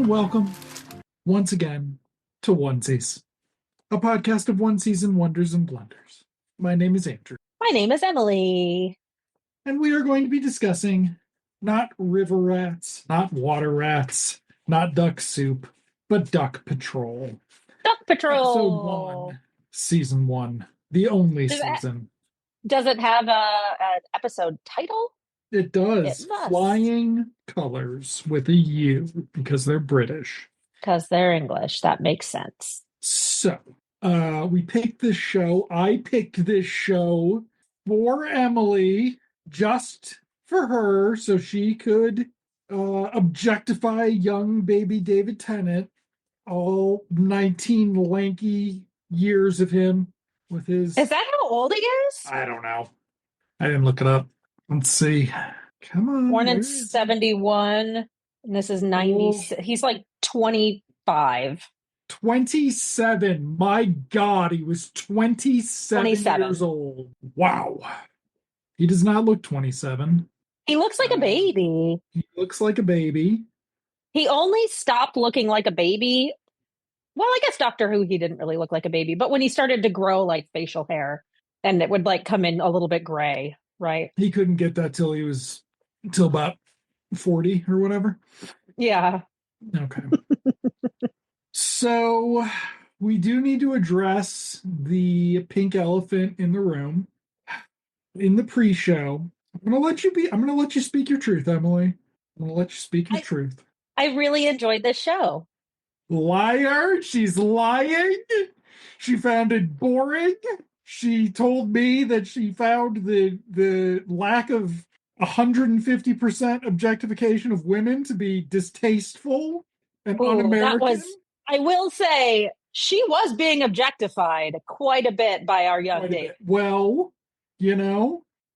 welcome once again to Onesies, a podcast of onesies and wonders and blunders. My name is Andrew, My name is Emily. and we are going to be discussing not river rats, not water rats, not duck soup, but Duck Patrol. Duck Episode Patrol. 1, Season 1, the only Does it, season. does it have an episode title? It It does. must, Flying Colors with a U because they're British. because they're English. That makes sense. So, we picked this show. I picked this show for Emily, just for her, so she could objectify young baby David Tennant, all 19 lanky years of him with his. Is that how old he is? I don't know. I didn't look it up. Let's see. Come on. Born where in is it? 71, and this is 90. Oh. He's like 25. 27. My God, he was 27 27. years old. Wow. He does not look 27. He looks like a baby. He looks like a baby. He only stopped looking like a baby. Well, I guess Doctor Who, he didn't really look like a baby, but when he started to grow like facial hair and it would like come in a little bit gray, right? He couldn't get that till about 40 or whatever. Yeah. Okay. So we do need to address the pink elephant in the room. In the pre-show, I'm gonna let you speak your truth, Emily. I'm gonna let you speak your truth. I really enjoyed this show. Liar, she's lying. She found it boring. She told me that she found the lack of 150% objectification of women to be distasteful and Ooh, un-American. I will say, she was being objectified quite a bit by our young Dave. Well,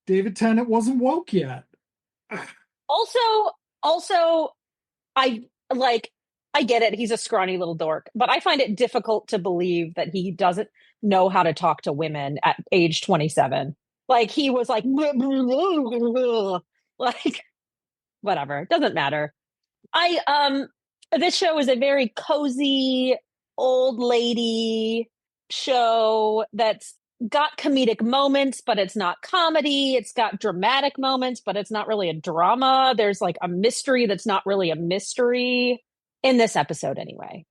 David Tennant wasn't woke yet. Also, I get it. He's a scrawny little dork, but I find it difficult to believe that he doesn't know how to talk to women at age 27. Like he was like, like whatever. Doesn't matter. This show is a very cozy old lady show that's got comedic moments, but it's not comedy. It's got dramatic moments, but it's not really a drama. There's like a mystery that's not really a mystery in this episode anyway.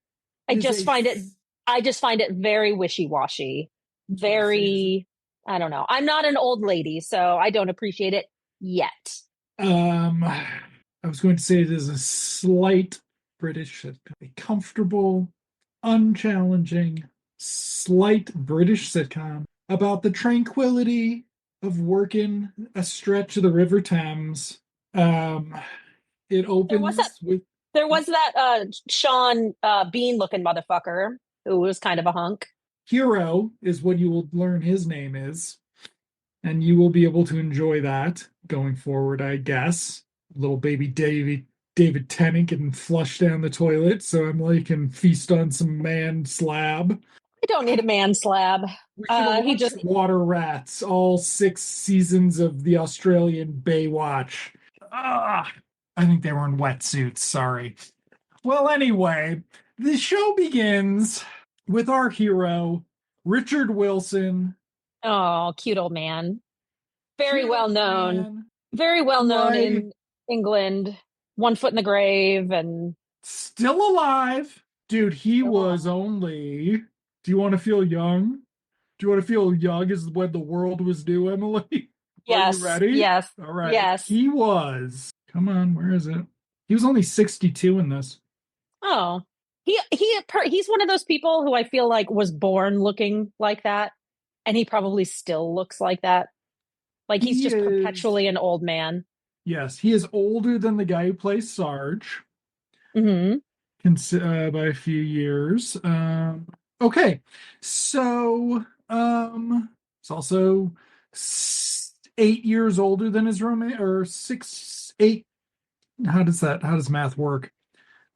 I just find it very wishy-washy. Very, I don't know. I'm not an old lady, so I don't appreciate it yet. I was going to say it is a slight British, a comfortable, unchallenging, slight British sitcom about the tranquility of working a stretch of the River Thames. It opens with there was that Sean Bean looking motherfucker who was kind of a hunk. Hero is what you will learn his name is, and you will be able to enjoy that going forward, I guess. Little baby David Tennant getting flushed down the toilet, so Emily can feast on some man slab. I don't need a man slab. We should He just Water Rats, all 6 seasons of the Australian Baywatch. I think they were in wetsuits, sorry. Well, anyway, the show begins with our hero, Richard Wilson. oh, cute old man. Very Cute well old known. man. Very well known Like- in England. One foot in the grave and Still alive. Dude, he Still was alive. only. Do you want to feel young? Do you want to feel young as when the world was new, Emily? yes, Are you ready? yes, All right. yes. He was. Come on, where is it? He was only 62 in this. Oh, he's one of those people who I feel like was born looking like that, and he probably still looks like that. Like he's He just is- perpetually an old man. Yes, he is older than the guy who plays Sarge Mm-hmm. by a few years. Okay, so it's also 8 years older than his roommate, or 6, 8. How does math work?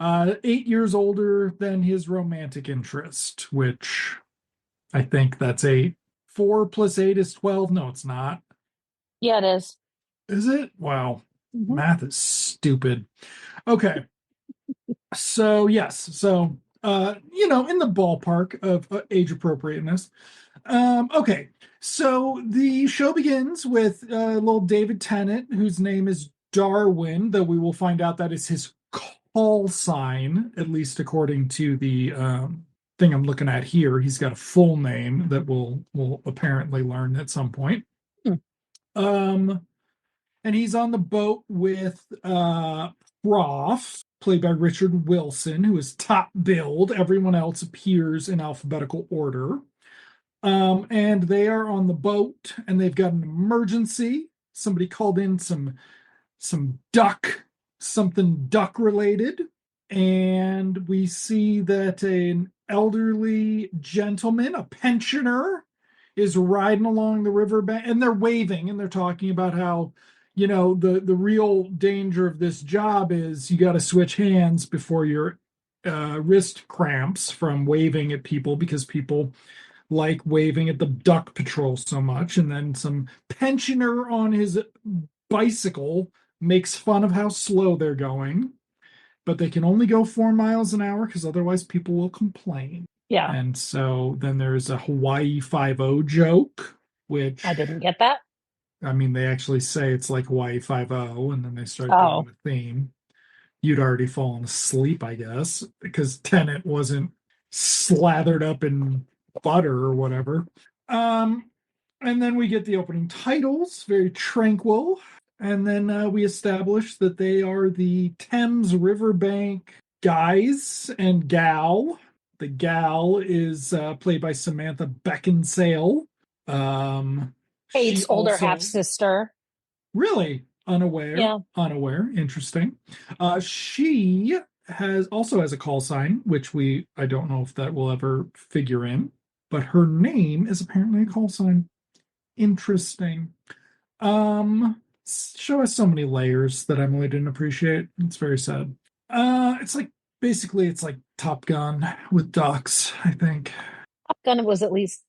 8 years older than his romantic interest, which I think that's 8. 4 plus 8 is 12. No, it's not. Yeah, it is. Is it? Wow. Mhm. Math is stupid. Okay. So yes, so in the ballpark of age appropriateness. Okay, so the show begins with little David Tennant, whose name is Darwin, though we will find out that is his call sign, at least according to the thing I'm looking at here. He's got a full name that we'll apparently learn at some point. Hmm. Um, and he's on the boat with Prof, played by Richard Wilson, who is top billed. Everyone else appears in alphabetical order. And they are on the boat and they've got an emergency. Somebody called in some something duck related. And we see that an elderly gentleman, a pensioner, is riding along the riverbank, and they're waving and they're talking about how, the real danger of this job is you got to switch hands before your wrist cramps from waving at people, because people like waving at the duck patrol so much. And then some pensioner on his bicycle makes fun of how slow they're going, but they can only go 4 miles an hour because otherwise people will complain. Yeah, And so then there's a Hawaii 5-0 joke, which, I didn't get that. I mean, they actually say it's like Hawaii 5-0, and then they start doing Oh, the theme. You'd already fallen asleep, I guess, because Tennant wasn't slathered up in butter or whatever. Um, and then we get the opening titles, very tranquil. And then we establish that they are the Thames Riverbank guys and gal. The gal is played by Samantha Beckinsale. She Kate's older half also sister. really Yeah. unaware. Interesting. She has a call sign, which I don't know if that will ever figure in, but her name is apparently a call sign. Interesting. Show has so many layers that Emily didn't appreciate. It's very sad. It's like basically it's like Top Gun with ducks, I think. Top Gun was at least,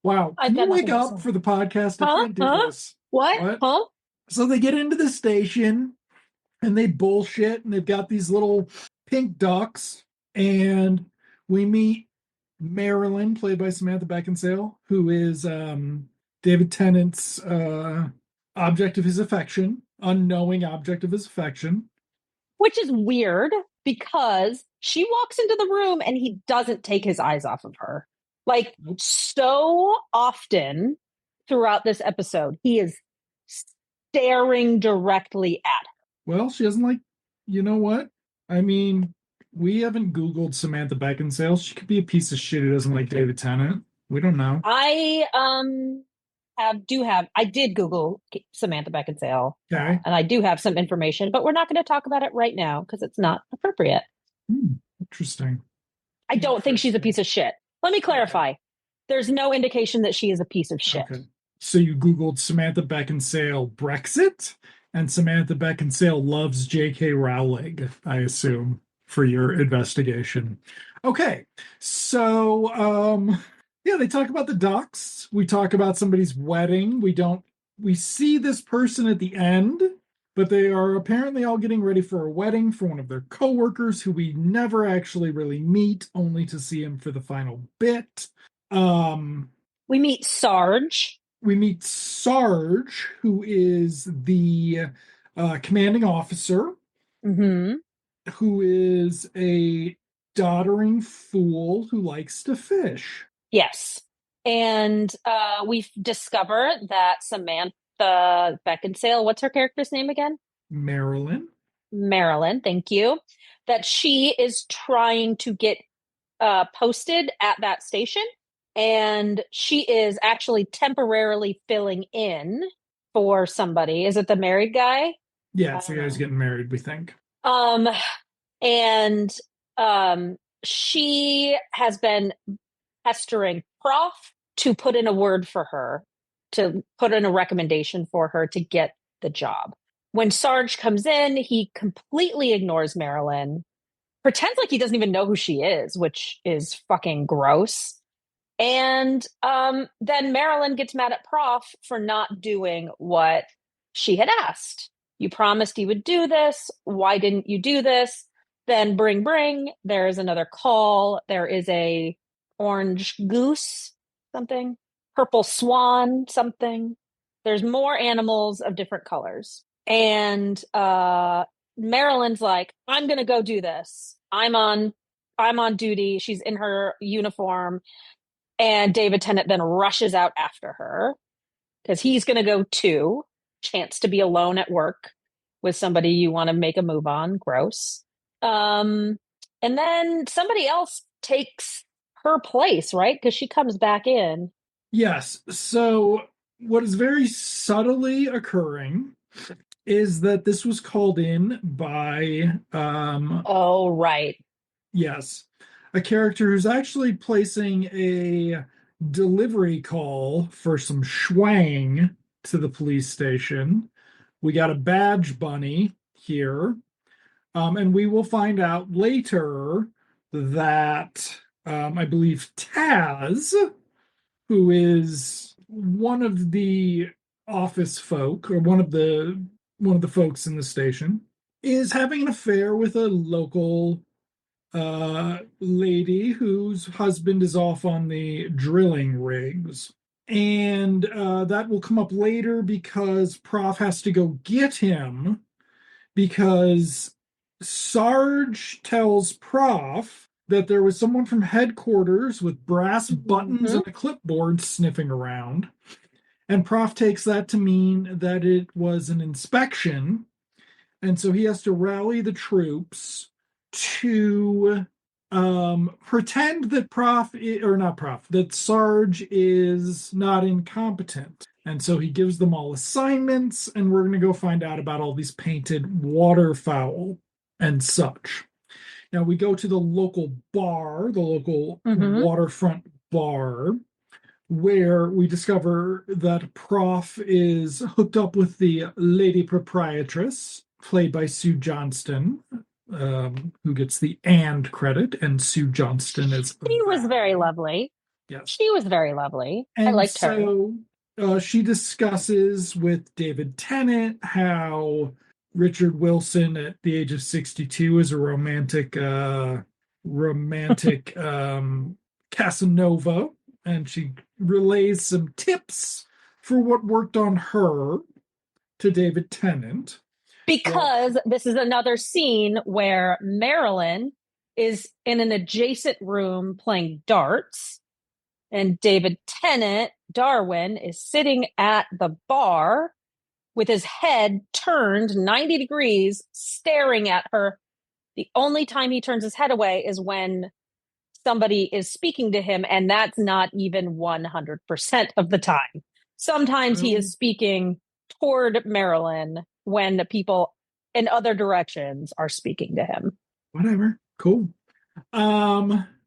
Wow, I've can you got wake nothing to up say. for the podcast? I Huh? can't do Huh? this. What? What? Huh? So they get into the station and they bullshit, and they've got these little pink ducks, and we meet Marilyn, played by Samantha Beckinsale, who is David Tennant's object of his affection, unknowing object of his affection. Which is weird because she walks into the room and he doesn't take his eyes off of her. Like, Nope. so often throughout this episode, he is staring directly at her. Well, she doesn't like, you know what? I mean, we haven't Googled Samantha Beckinsale. She could be a piece of shit who doesn't like David Tennant. We don't know. I did Google Samantha Beckinsale, Okay. and I do have some information, but we're not going to talk about it right now because it's not appropriate. Interesting. I don't think she's a piece of shit. Let me clarify. There's no indication that she is a piece of shit. Okay. So you Googled Samantha Beckinsale Brexit, and Samantha Beckinsale loves J.K. Rowling, I assume, for your investigation. Okay. So, yeah, they talk about the ducks. We talk about somebody's wedding. We see this person at the end, but they are apparently all getting ready for a wedding for one of their coworkers who we never actually really meet, only to see him for the final bit. We meet Sarge. We meet Sarge, who is the commanding officer, Mm-hmm. who is a doddering fool who likes to fish. Yes. And we discover that Samantha Beckinsale, what's her character's name again? Marilyn. Marilyn, thank you. That she is trying to get posted at that station. And she is actually temporarily filling in for somebody. Is it the married guy? Yeah, I it's the don't guy who's know. getting married, we think. Um, and she has been pestering Prof to put in a word for her, to put in a recommendation for her to get the job. When Sarge comes in, he completely ignores Marilyn, pretends like he doesn't even know who she is, which is fucking gross. And then Marilyn gets mad at Prof for not doing what she had asked. You promised you would do this. Why didn't you do this? Then bring, bring. There is another call. There is a orange goose, something, purple swan, something. There's more animals of different colors. And Marilyn's like, I'm gonna go do this. I'm on duty. She's in her uniform. And David Tennant then rushes out after her because he's gonna go too. Chance to be alone at work with somebody you want to make a move on. Gross. Um, and then somebody else takes her place, right? Because she comes back in. Yes. So, what is very subtly occurring is that this was called in by, Oh, right. yes, a character who's actually placing a delivery call for some schwang to the police station. We got a badge bunny here. And we will find out later that I believe Taz, who is one of the office folk or one of the folks in the station, is having an affair with a local lady whose husband is off on the drilling rigs. And that will come up later because Prof has to go get him because Sarge tells Prof that there was someone from headquarters with brass buttons Mhm. and a clipboard sniffing around. And Prof takes that to mean that it was an inspection. And so he has to rally the troops to pretend that that Sarge is not incompetent. And so he gives them all assignments, and we're going to go find out about all these painted waterfowl and such. Now we go to the local bar, the local Mhm. waterfront bar, where we discover that Prof is hooked up with the lady proprietress, played by Sue Johnston, who gets the and credit, and Sue Johnston is She was very Val. lovely. Yes. She was very lovely. I And liked her. so she discusses with David Tennant how Richard Wilson at the age of 62 is a romantic Casanova, and she relays some tips for what worked on her to David Tennant. Well, Because this is another scene where Marilyn is in an adjacent room playing darts, and David Tennant, Darwin, is sitting at the bar with his head turned 90 degrees, staring at her. The only time he turns his head away is when somebody is speaking to him, and that's not even 100% of the time. Sometimes he well, is speaking toward Marilyn when the people in other directions are speaking to him. whatever. Cool.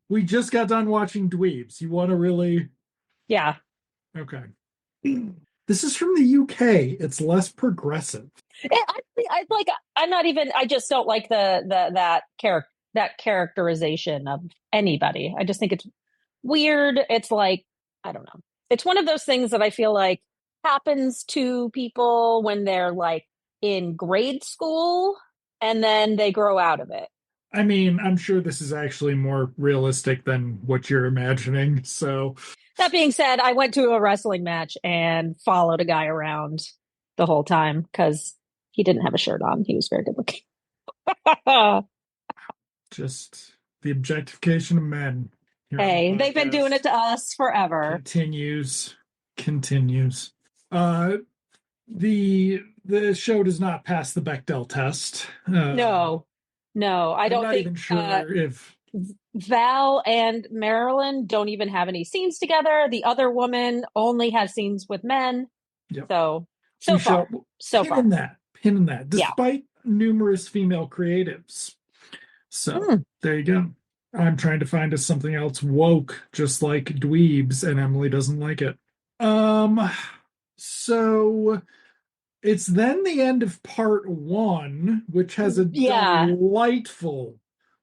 We just got done watching Dweebs. You want to really Yeah. okay. This is from the UK. It's less progressive. I like I'm not even I just don't like that characterization of anybody. I just think it's weird. It's like, I don't know. It's one of those things that I feel like happens to people when they're like in grade school and then they grow out of it. I mean, I'm sure this is actually more realistic than what you're imagining. So, That being said, I went to a wrestling match and followed a guy around the whole time because he didn't have a shirt on. He was very good looking. just the objectification of men here on the Hey, they've been doing it podcast to us forever. continues. Uh, the show does not pass the Bechdel test. No, no, I I'm don't not think even sure if Val and Marilyn don't even have any scenes together. The other woman only has scenes with men. yep. So, We so shall far, so far. pin in that, Yeah. despite numerous female creatives. So Hmm. there you go. I'm trying to find us something else woke, just like dweebs, and Emily doesn't like it. So it's then the end of part one, which has a Yeah. delightful,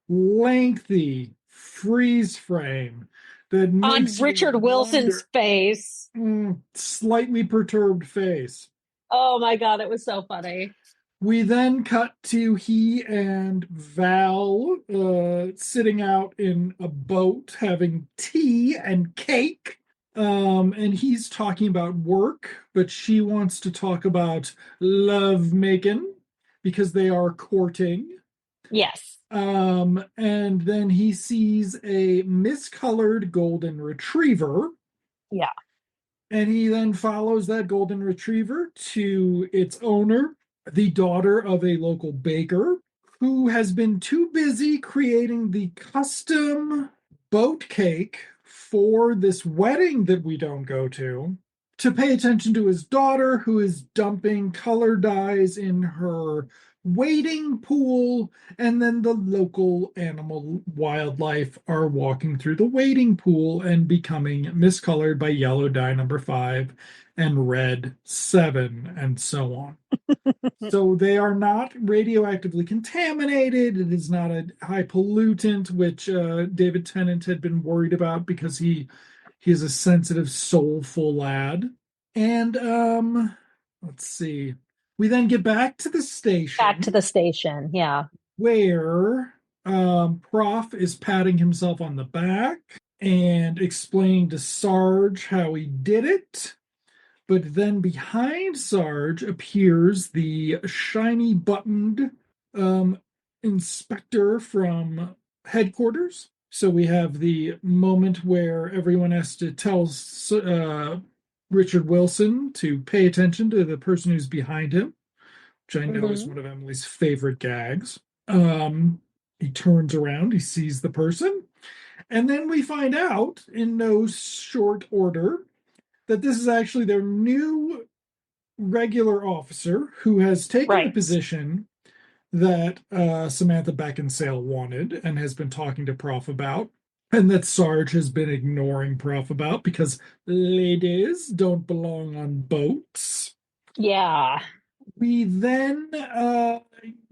lengthy freeze frame that On makes you Richard Wilson's wonder, face. slightly perturbed face. Oh my God, it was so funny. We then cut to he and Val sitting out in a boat having tea and cake. And he's talking about work, but she wants to talk about love making because they are courting. Yes. And then he sees a miscolored golden retriever, Yeah. and he then follows that golden retriever to its owner, the daughter of a local baker, who has been too busy creating the custom boat cake for this wedding that we don't go to pay attention to his daughter, who is dumping color dyes in her wading pool, and then the local animal wildlife are walking through the wading pool and becoming miscolored by yellow dye number 5 and red 7 and so on. So they are not radioactively contaminated. It is not a high pollutant, which David Tennant had been worried about because he is a sensitive, soulful lad. And let's see. We then get back to the Back to station the station. Yeah. where Prof is patting himself on the back and explaining to Sarge how he did it. But then behind Sarge appears the shiny buttoned inspector from headquarters. So we have the moment where everyone has to tell Richard Wilson to pay attention to the person who's behind him, which I know is Hmm. one of Emily's favorite gags. He turns around, he sees the person, and then we find out in no short order that this is actually their new regular officer who has taken the Right. position that Samantha Beckinsale wanted and has been talking to Prof about, and that Sarge has been ignoring Prof about because ladies don't belong on boats. Yeah. We then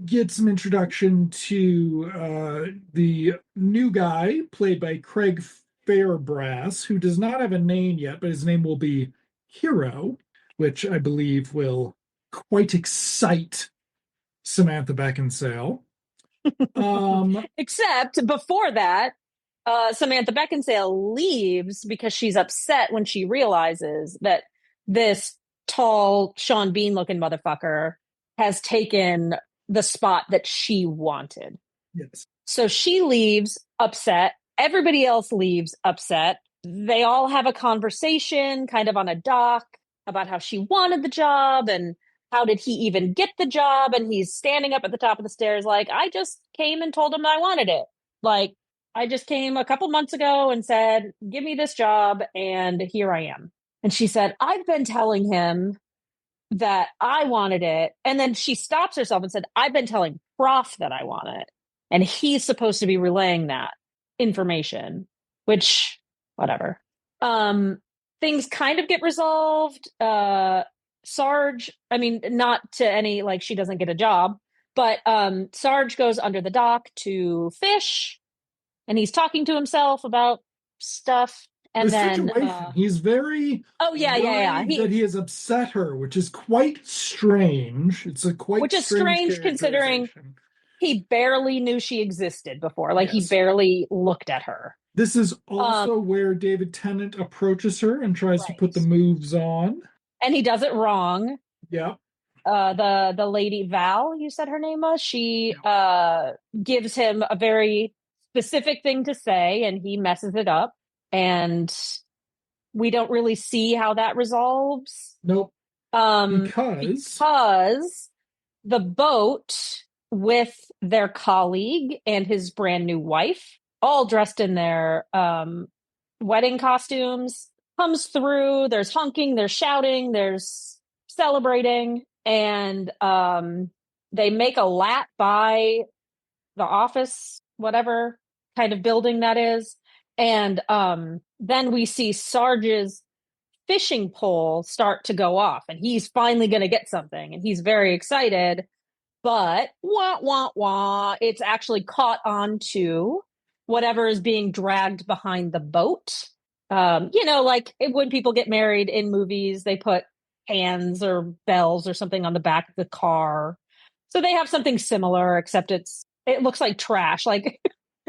get some introduction to the new guy played by Craig Fairbrass, who does not have a name yet, but his name will be Hero, which I believe will quite excite Samantha Beckinsale. Um, Except before that, Samantha Beckinsale leaves because she's upset when she realizes that this tall Sean Bean looking motherfucker has taken the spot that she wanted. yes, So she leaves upset. Everybody else leaves upset. They all have a conversation kind of on a dock about how she wanted the job and how did he even get the job. And he's standing up at the top of the stairs, like, I just came and told him I wanted it. Like, I just came a couple months ago and said, give me this job. And here I am. And she said, I've been telling him that I wanted it. And then she stops herself and said, I've been telling Prof that I want it. And he's supposed to be relaying that information, which, whatever. Um, Things kind of get resolved. Sarge, I mean, not to any, like, she doesn't get a job, but Sarge goes under the dock to fish and he's talking to himself about stuff. the And then, situation. He's very oh, yeah, yeah, yeah. worried that he has upset her, which is quite strange. It's a quite Which is strange strange considering characterization. he barely knew she existed before. Like he Yes. barely looked at her. This is Um, also where David Tennant approaches her and tries to put the right. moves on. And he does it wrong. Yeah. The lady Val, you said her name was, she Yeah. gives him a very specific thing to say and he messes it up. And we don't really see how that resolves. Nope. Um, Because because the boat with their colleague and his brand new wife, all dressed in their wedding costumes, comes through. There's honking, there's shouting, there's celebrating, and they make a lap by the office, whatever kind of building that is. And then we see Sarge's fishing pole start to go off, and he's finally going to get something, and he's very excited. But wah wah wah, it's actually caught onto whatever is being dragged behind the boat. Like when people get married in movies, they put hands or bells or something on the back of the car. So they have something similar, except it looks like trash. Like,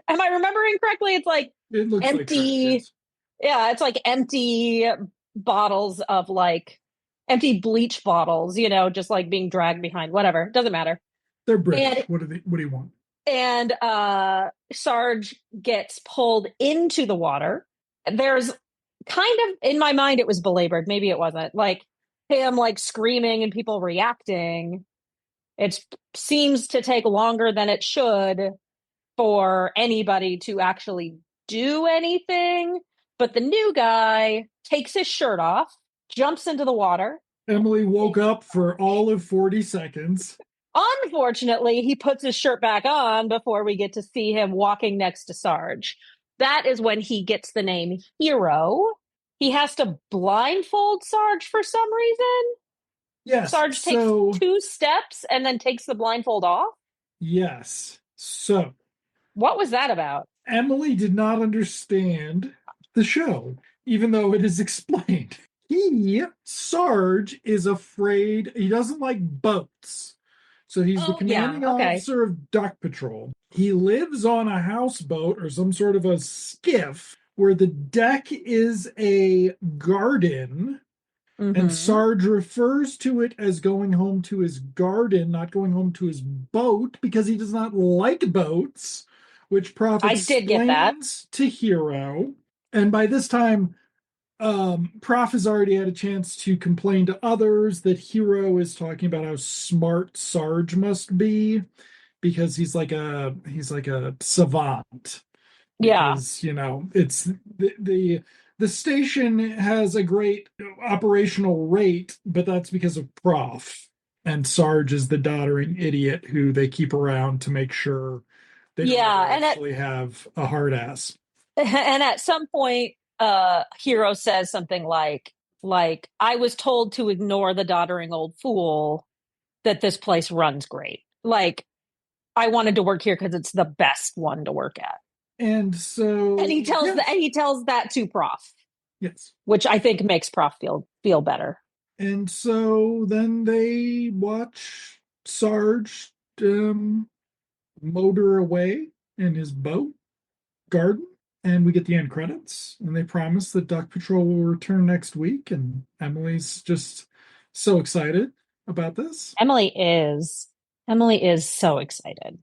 am I remembering correctly? It's like It looks like trash, empty. yes. Yeah, it's like empty bottles of like empty bleach bottles, just like being dragged behind, whatever. Doesn't matter. They're And British. What do you want? Sarge gets pulled into the water. There's kind of, in my mind, it was belabored. Maybe it wasn't. Like him like screaming and people reacting. It seems to take longer than it should for anybody to actually do anything. But the new guy takes his shirt off, jumps into the water. Emily woke up for all of 40 seconds. Unfortunately, he puts his shirt back on before we get to see him walking next to Sarge. That is when he gets the name Hero. He has to blindfold Sarge for some reason. Yes. Sarge takes So, 2 steps and then takes the blindfold off. yes. So, What was that about? Emily did not understand the show, even though it is explained. Sarge, is afraid. He doesn't like boats. So he's the Oh, yeah. commanding Okay. officer of Duck Patrol. He lives on a houseboat or some sort of a skiff where the deck is a garden. And Mm-hmm. Sarge refers to it as going home to his garden, not going home to his boat, because he does not like boats, which Prof I did get that. explains to Hero. And by this time, Prof has already had a chance to complain to others that Hero is talking about how smart Sarge must be because he's like a savant Yeah. because it's the station has a great operational rate, but that's because of Prof. And Sarge is the doddering idiot who they keep around to make sure they don't ever Yeah. actually have a hard ass. And at some point, Hero says something like I was told to ignore the doddering old fool, that this place runs great. Like I wanted to work here because it's the best one to work at. And And so, he tells that yes, and he tells that to Prof, yes. which I think makes Prof feel better. And so then they watch Sarge motor away in his boat garden, and we get the end credits. And they promise that Duck Patrol will return next week. And Emily's just so excited about this. Emily is Emily is so excited.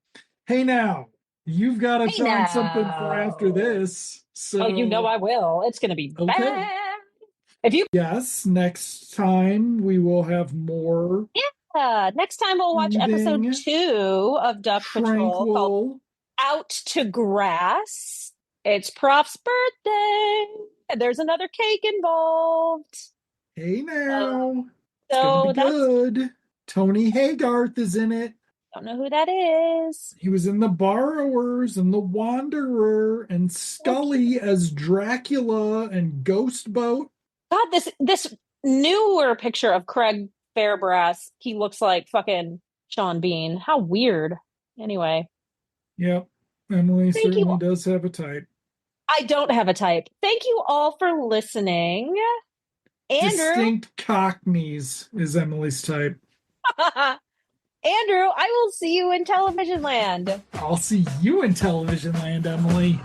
Hey, now you've got to Hey find something for after now. this. Oh, you know So, I will. It's gonna be okay. bad. If you Yes, next time we will have more next time we'll watch episode soothing, 2 of Duck Patrol called tranquil. Out to Grass. It's Prof's birthday. And there's another cake involved. Hey, So, now it's going to be so that's good. Tony Haygarth is in it. don't know who that is. He was in The Borrowers and The Wanderer and Okay. Scully as Dracula and Ghost Boat. God, this newer picture of Craig Fairbrass, he looks like fucking Sean Bean. How weird. Anyway, Yep, Emily thank you. certainly does have a type. I don't have a type. Thank you all for listening. Andrew, Distinct Cockneys is Emily's type. Andrew, I will see you in television land. I'll see you in television land, Emily.